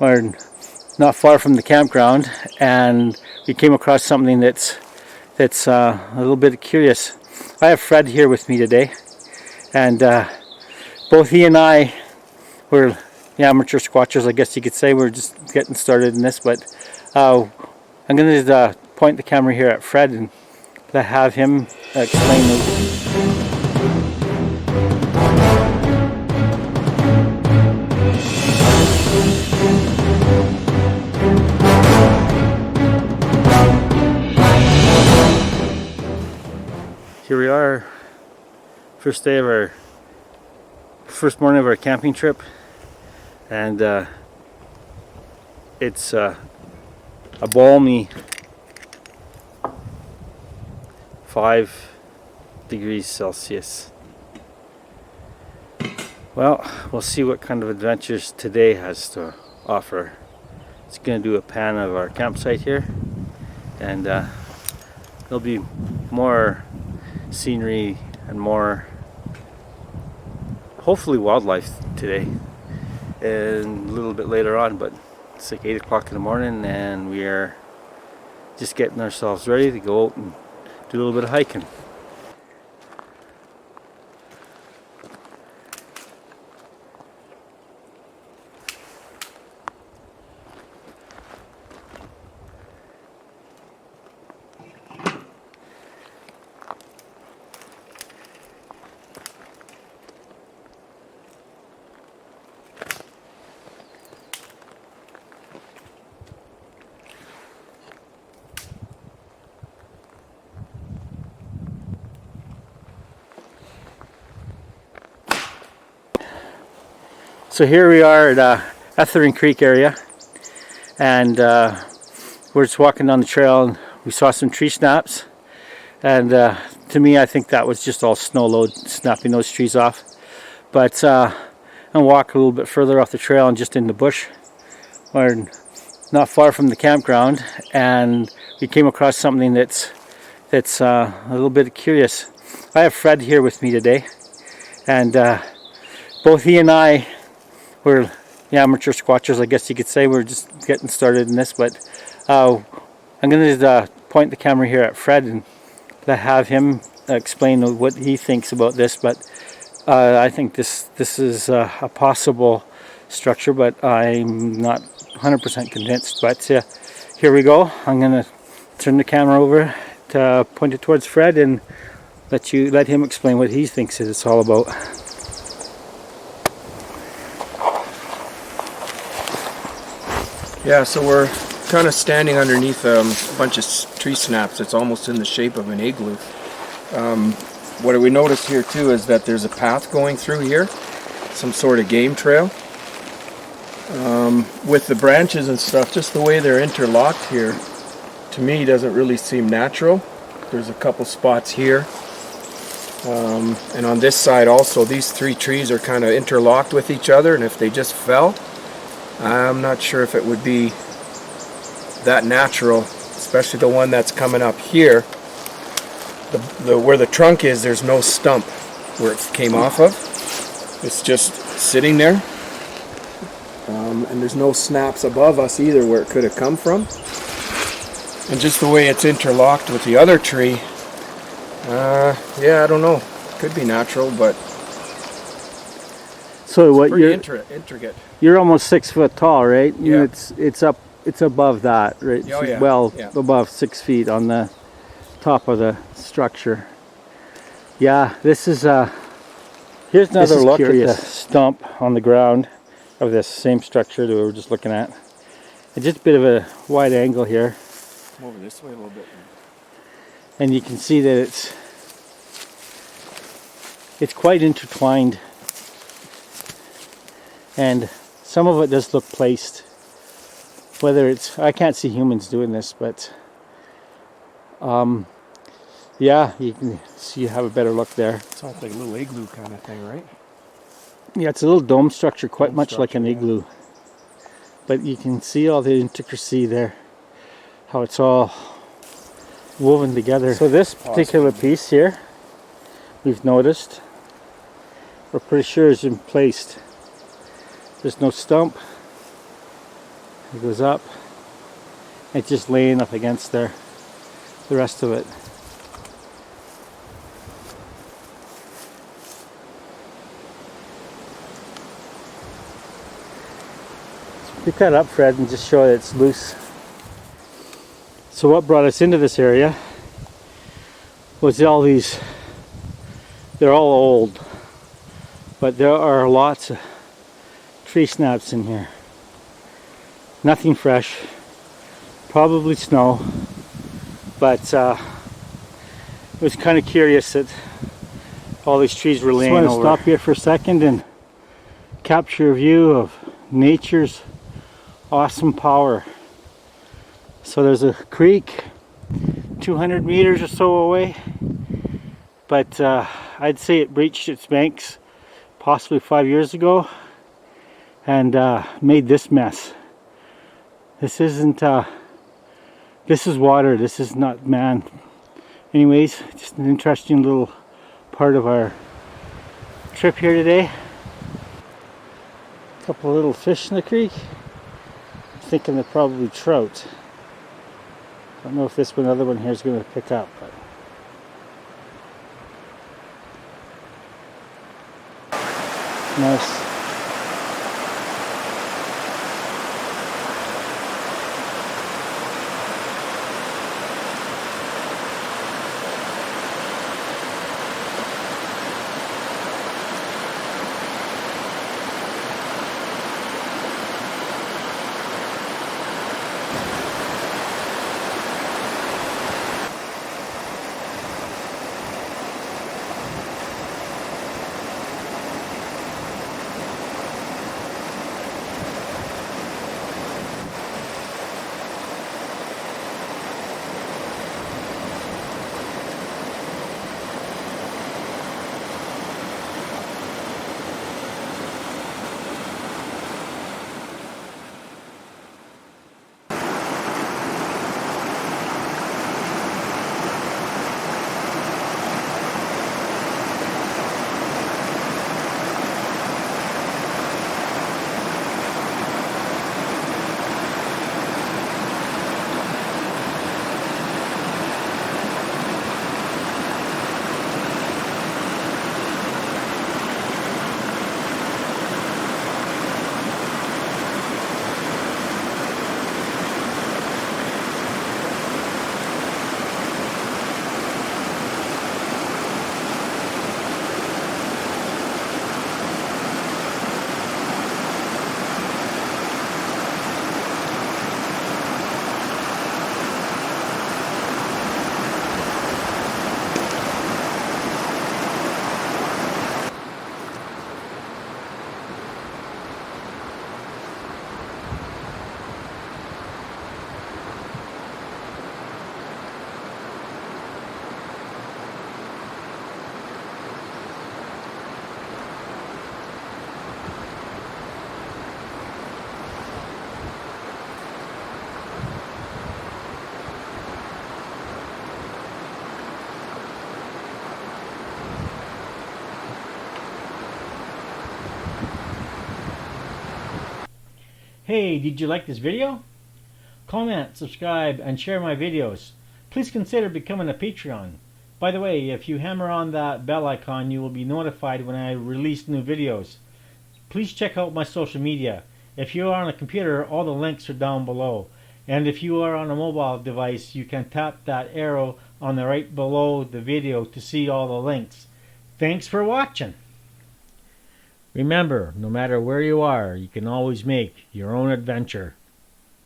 or not far from the campground, and we came across something that's a little bit curious. I have Fred here with me today, and both he and I were amateur squatchers, I guess you could say. We're just getting started in this, but I'm going to point the camera here at Fred and have him explain the Here we are, first morning of our camping trip, and it's a balmy 5 degrees Celsius. Well, we'll see what kind of adventures today has to offer. It's going to do a pan of our campsite here, and there'll be more scenery and more, hopefully, wildlife today and a little bit later on. But it's like 8 o'clock in the morning, and we are just getting ourselves ready to go out and do a little bit of hiking. So here we are at Etherington Creek area, and we're just walking down the trail, and we saw some tree snaps, and to me, I think that was just all snow load snapping those trees off. But I'll walk a little bit further off the trail and just in the bush, or not far from the campground, and we came across something that's a little bit curious. I have Fred here with me today, and both he and I were amateur squatchers, I guess you could say. We're just getting started in this, but I'm going to point the camera here at Fred and have him explain what he thinks about this. But I think this is a possible structure, but I'm not 100% convinced. But here we go. I'm going to turn the camera over to point it towards Fred and let him explain what he thinks it's all about. Yeah, so we're kind of standing underneath a bunch of tree snaps. It's almost in the shape of an igloo. What we noticed here too is that there's a path going through here, some sort of game trail. With the branches and stuff, just the way they're interlocked here, to me doesn't really seem natural. There's a couple spots here. And on this side also, these 3 trees are kind of interlocked with each other, and if they just fell, I'm not sure if it would be that natural, especially the one that's coming up here. Where the trunk is, there's no stump where it came off of. It's just sitting there. And there's no snaps above us either where it could have come from. And just the way it's interlocked with the other tree, yeah, I don't know. Could be natural, but so what pretty intricate. You're almost 6 foot tall, right? Yeah. It's above that, right? Oh, yeah. Well, yeah. Above 6 feet on the top of the structure. Yeah, this is here's another look at the stump on the ground of this same structure that we were just looking at. It's just a bit of a wide angle here. Come over this way a little bit. And you can see that it's quite intertwined, and some of it does look placed. Whether it's, I can't see humans doing this, but yeah, you can see, you have a better look there. It's almost like a little igloo kind of thing, right? Yeah, it's a little dome structure, quite much like an igloo. But you can see all the intricacy there, how it's all woven together. So this particular piece here, we've noticed, we're pretty sure is placed. There's no stump. It goes up. It's just laying up against there. The rest of it. Pick that up, Fred, and just show that it's loose. So what brought us into this area was all these, they're all old, but there are lots of tree snaps in here. Nothing fresh, probably snow, but it was kind of curious that all these trees were laying over. I just want to stop here for a second and capture a view of nature's awesome power. So there's a creek 200 meters or so away, but I'd say it breached its banks possibly 5 years ago and made this mess. This isn't this is water, this is not man. Anyways, just an interesting little part of our trip here today. A couple of little fish in the creek. Thinking they're probably trout. I don't know if this other one here is going to pick up, but nice. Hey, did you like this video? Comment, subscribe, and share my videos. Please consider becoming a Patreon. By the way, if you hammer on that bell icon, you will be notified when I release new videos. Please check out my social media. If you are on a computer, all the links are down below. And if you are on a mobile device, you can tap that arrow on the right below the video to see all the links. Thanks for watching. Remember, no matter where you are, you can always make your own adventure.